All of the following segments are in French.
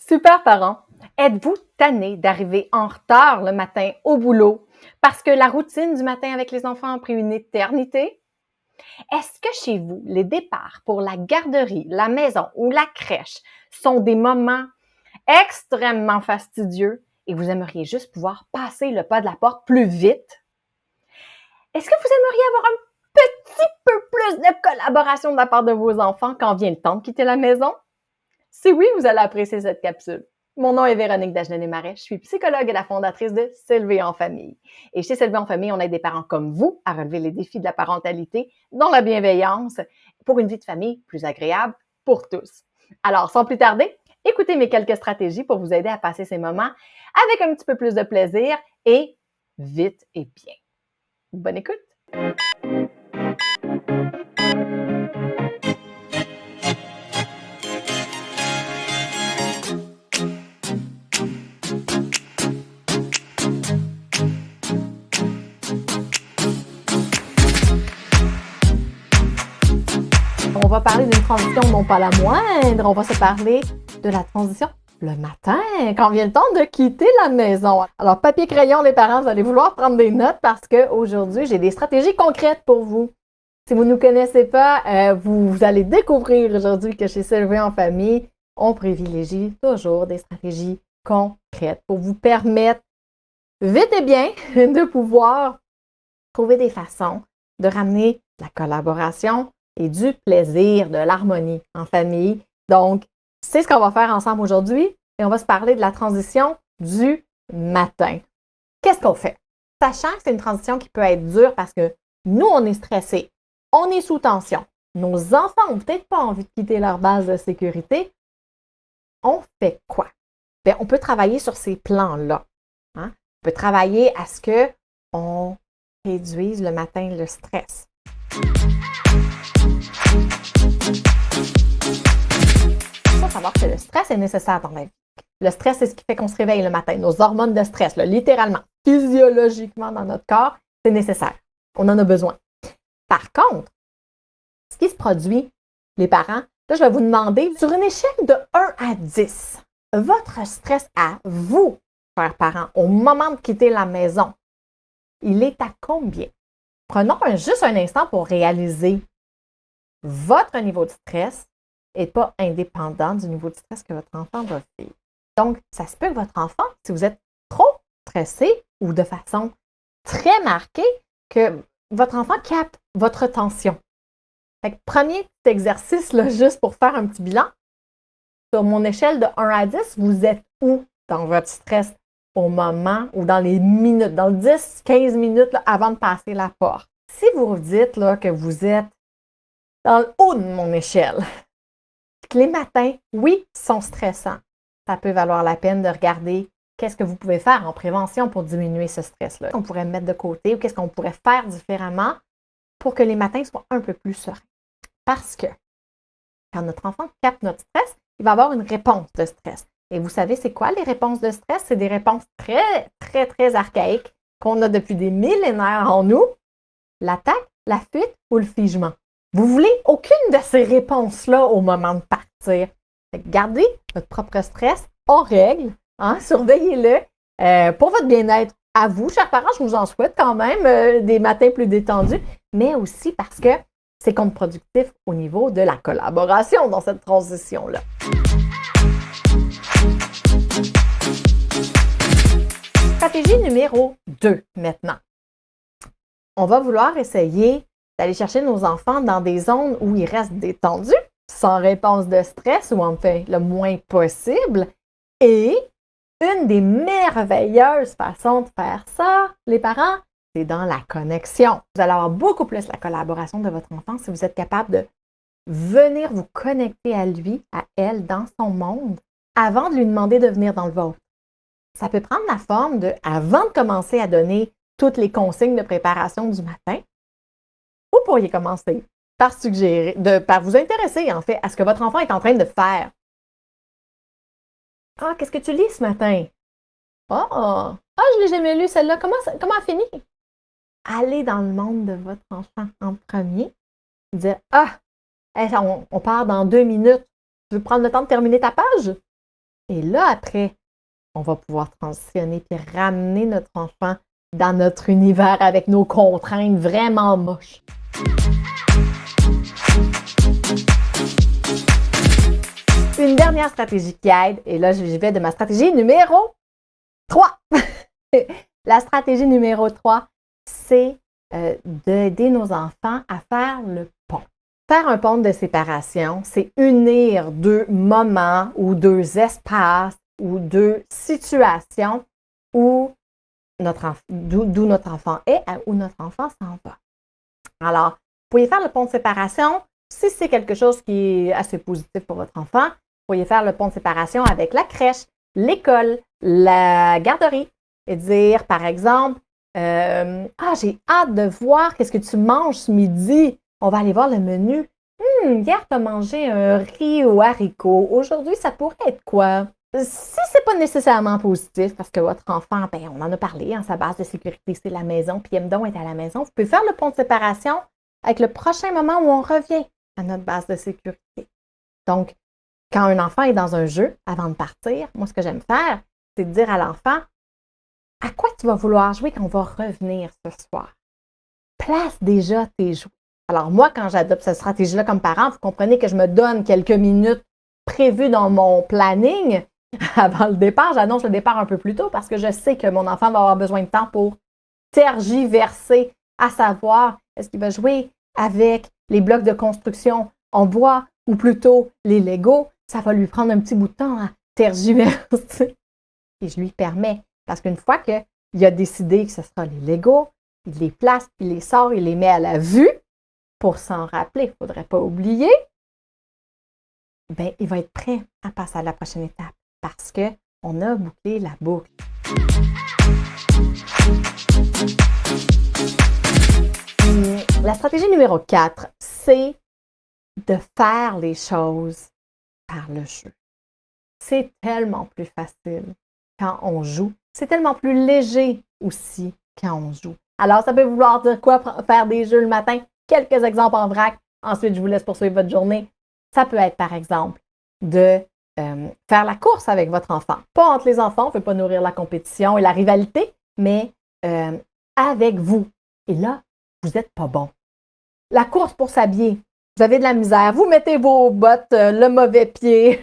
Super parents, êtes-vous tanné d'arriver en retard le matin au boulot parce que la routine du matin avec les enfants a pris une éternité? Est-ce que chez vous, les départs pour la garderie, la maison ou la crèche sont des moments extrêmement fastidieux et vous aimeriez juste pouvoir passer le pas de la porte plus vite? Est-ce que vous aimeriez avoir un petit peu plus de collaboration de la part de vos enfants quand vient le temps de quitter la maison? Si oui, vous allez apprécier cette capsule. Mon nom est Véronique Dagenet-Desmarais, je suis psychologue et la fondatrice de S'élever en famille. Et chez S'élever en famille, on aide des parents comme vous à relever les défis de la parentalité dans la bienveillance pour une vie de famille plus agréable pour tous. Alors, sans plus tarder, écoutez mes quelques stratégies pour vous aider à passer ces moments avec un petit peu plus de plaisir et vite et bien. Bonne écoute! On va parler d'une transition non pas la moindre, on va se parler de la transition le matin, quand vient le temps de quitter la maison. Alors, papier, crayon, les parents, vous allez vouloir prendre des notes parce qu'aujourd'hui, j'ai des stratégies concrètes pour vous. Si vous ne nous connaissez pas, vous allez découvrir aujourd'hui que chez S'élever en famille, on privilégie toujours des stratégies concrètes pour vous permettre, vite et bien, de pouvoir trouver des façons de ramener la collaboration et du plaisir, de l'harmonie en famille. Donc, c'est ce qu'on va faire ensemble aujourd'hui et on va se parler de la transition du matin. Qu'est-ce qu'on fait? Sachant que c'est une transition qui peut être dure parce que nous, on est stressés, on est sous tension, nos enfants n'ont peut-être pas envie de quitter leur base de sécurité, on fait quoi? Bien, on peut travailler sur ces plans-là. Hein? On peut travailler à ce qu'on réduise le matin le stress. Il faut savoir que le stress est nécessaire dans la vie. Le stress, c'est ce qui fait qu'on se réveille le matin. Nos hormones de stress, là, littéralement, physiologiquement dans notre corps, c'est nécessaire. On en a besoin. Par contre, ce qui se produit, les parents, là, je vais vous demander, sur une échelle de 1 à 10, votre stress à vous, chers parents, au moment de quitter la maison, il est à combien? Prenons juste un instant pour réaliser votre niveau de stress n'est pas indépendant du niveau de stress que votre enfant va vivre. Donc, ça se peut que votre enfant, si vous êtes trop stressé ou de façon très marquée, que votre enfant capte votre tension. Fait que premier petit exercice, là, juste pour faire un petit bilan, sur mon échelle de 1 à 10, vous êtes où dans votre stress au moment ou dans les minutes, dans 10-15 minutes là, avant de passer la porte? Si vous vous dites là, que vous êtes dans le haut de mon échelle, que les matins, oui, sont stressants, ça peut valoir la peine de regarder qu'est-ce que vous pouvez faire en prévention pour diminuer ce stress-là. Qu'on pourrait mettre de côté ou qu'est-ce qu'on pourrait faire différemment pour que les matins soient un peu plus sereins. Parce que quand notre enfant capte notre stress, il va avoir une réponse de stress. Et vous savez, c'est quoi les réponses de stress? C'est des réponses très, très, très archaïques qu'on a depuis des millénaires en nous. L'attaque, la fuite ou le figement. Vous voulez aucune de ces réponses-là au moment de partir. Gardez votre propre stress en règle, hein, surveillez-le pour votre bien-être à vous. Chers parents, je vous en souhaite quand même des matins plus détendus, mais aussi parce que c'est contre-productif au niveau de la collaboration dans cette transition-là. Stratégie numéro 2 maintenant. On va vouloir essayer d'aller chercher nos enfants dans des zones où ils restent détendus, sans réponse de stress ou enfin le moins possible. Et une des merveilleuses façons de faire ça, les parents, c'est dans la connexion. Vous allez avoir beaucoup plus la collaboration de votre enfant si vous êtes capable de venir vous connecter à lui, à elle, dans son monde, avant de lui demander de venir dans le vôtre. Ça peut prendre la forme de, avant de commencer à donner toutes les consignes de préparation du matin, vous pourriez commencer par suggérer, par vous intéresser en fait à ce que votre enfant est en train de faire. Ah, qu'est-ce que tu lis ce matin? Je l'ai jamais lu celle-là. Comment elle finit? Allez dans le monde de votre enfant en premier. Dire, on part dans 2 minutes. Tu veux prendre le temps de terminer ta page? Et là, après, on va pouvoir transitionner puis ramener notre enfant dans notre univers avec nos contraintes vraiment moches. Une dernière stratégie qui aide, et là, je vais de ma stratégie numéro 3. La stratégie numéro 3, c'est d'aider nos enfants à faire le pont. Faire un pont de séparation, c'est unir deux moments ou deux espaces ou deux situations où d'où notre enfant est à où notre enfant s'en va. Alors, vous pouvez faire le pont de séparation si c'est quelque chose qui est assez positif pour votre enfant. Vous pourriez faire le pont de séparation avec la crèche, l'école, la garderie et dire, par exemple, j'ai hâte de voir qu'est-ce que tu manges ce midi. On va aller voir le menu. Hier, tu as mangé un riz aux haricots. Aujourd'hui, ça pourrait être quoi? Si c'est pas nécessairement positif, parce que votre enfant, on en a parlé, sa base de sécurité, c'est la maison, puis aime donc être à la maison, vous pouvez faire le pont de séparation avec le prochain moment où on revient à notre base de sécurité. Donc, quand un enfant est dans un jeu, avant de partir, moi, ce que j'aime faire, c'est de dire à l'enfant, à quoi tu vas vouloir jouer quand on va revenir ce soir? Place déjà tes jouets. Alors moi, quand j'adopte cette stratégie-là comme parent, vous comprenez que je me donne quelques minutes prévues dans mon planning avant le départ. J'annonce le départ un peu plus tôt parce que je sais que mon enfant va avoir besoin de temps pour tergiverser, à savoir, est-ce qu'il va jouer avec les blocs de construction en bois ou plutôt les Legos? Ça va lui prendre un petit bout de temps à tergiverser. Et je lui permets, parce qu'une fois qu'il a décidé que ce sera les Legos, il les place, il les sort, il les met à la vue pour s'en rappeler. Il ne faudrait pas oublier. Il va être prêt à passer à la prochaine étape parce qu'on a bouclé la boucle. La stratégie numéro 4, c'est de faire les choses par le jeu. C'est tellement plus facile quand on joue. C'est tellement plus léger aussi quand on joue. Alors, ça peut vouloir dire quoi faire des jeux le matin? Quelques exemples en vrac. Ensuite, je vous laisse poursuivre votre journée. Ça peut être, par exemple, de faire la course avec votre enfant. Pas entre les enfants, on ne veut pas nourrir la compétition et la rivalité, mais avec vous. Et là, vous n'êtes pas bon. La course pour s'habiller. Vous avez de la misère. Vous mettez vos bottes, le mauvais pied,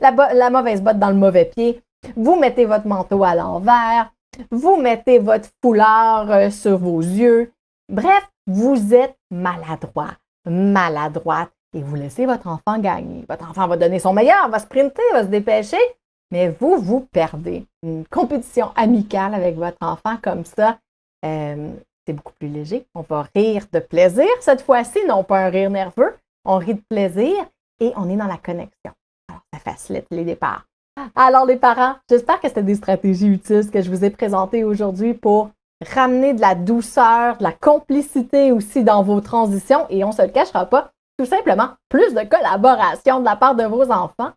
la mauvaise botte dans le mauvais pied. Vous mettez votre manteau à l'envers. Vous mettez votre foulard sur vos yeux. Bref, vous êtes maladroit, maladroite et vous laissez votre enfant gagner. Votre enfant va donner son meilleur, va sprinter, va se dépêcher, mais vous perdez. Une compétition amicale avec votre enfant comme ça, c'est beaucoup plus léger. On va rire de plaisir cette fois-ci, non pas un rire nerveux. On rit de plaisir et on est dans la connexion. Alors, ça facilite les départs. Alors, les parents, j'espère que c'était des stratégies utiles que je vous ai présentées aujourd'hui pour ramener de la douceur, de la complicité aussi dans vos transitions et on ne se le cachera pas, tout simplement plus de collaboration de la part de vos enfants.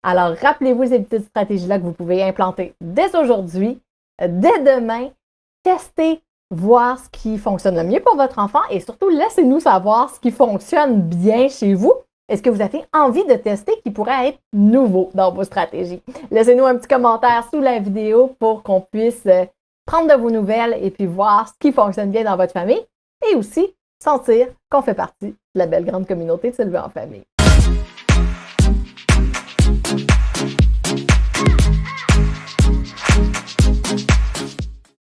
Alors, rappelez-vous ces petites stratégies-là que vous pouvez implanter dès aujourd'hui, dès demain. Testez, voir ce qui fonctionne le mieux pour votre enfant et surtout, laissez-nous savoir ce qui fonctionne bien chez vous. Est-ce que vous avez envie de tester qui pourrait être nouveau dans vos stratégies? Laissez-nous un petit commentaire sous la vidéo pour qu'on puisse prendre de vos nouvelles et puis voir ce qui fonctionne bien dans votre famille et aussi sentir qu'on fait partie de la belle grande communauté de s'élever en famille.